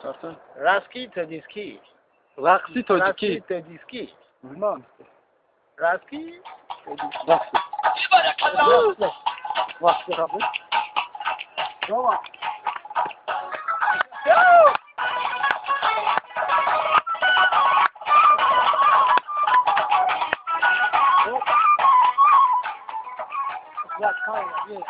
شرطا راسكي تديسكي. رقصي توجيكي. راسكي تديسكي. بالمام. راسكي رقصي. رقصي رقصي. روح. لا كاين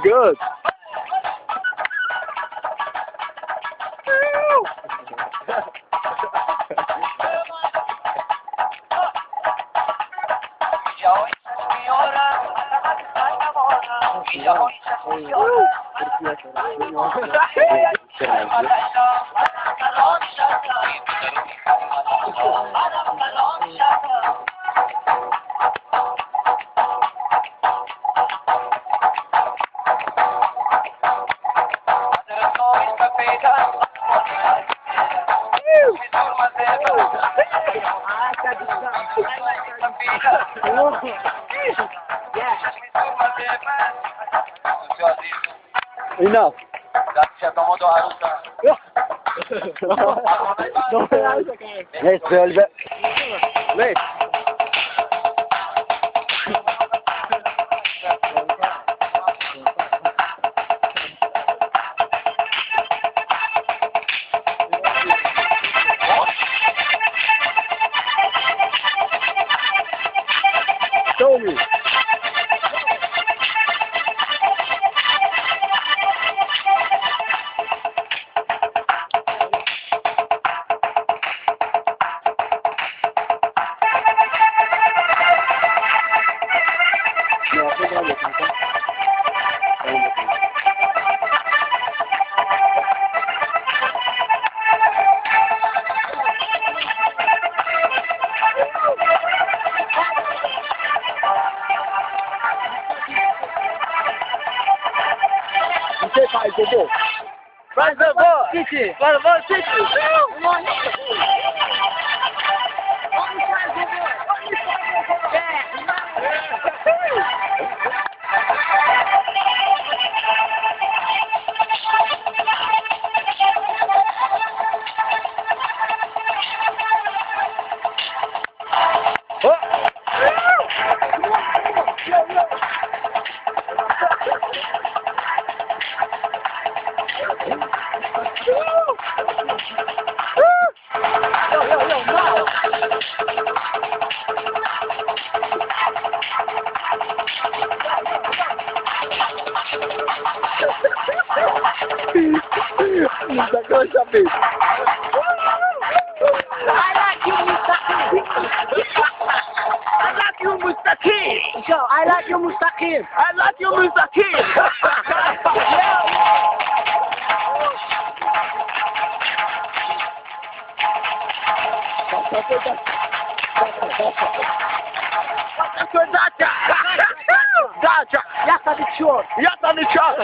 Good. Enough. Let's build it. Let's. Show me. Vai, City! Vai, City! I like you mustaqim. I like you mustaqim. Dacia. Jasta di cior. Jasta di cior.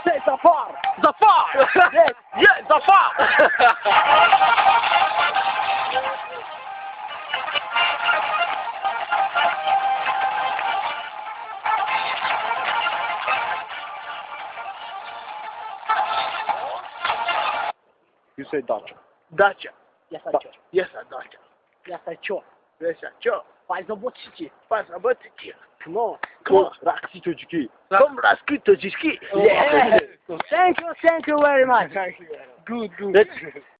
Say Zafar. Zafar. Yes. Yeah, Zafar. You say Dacia. Dacia. Yes, I do. Yes, Dacia. Yes, I do. Yes, Joe. Faz a botiquinha. Faz a botiquinha. Come on. Come on. رقصي توجيكي. Come Raski Tojiski. Yeah. Thank you very much. Good, good. Let's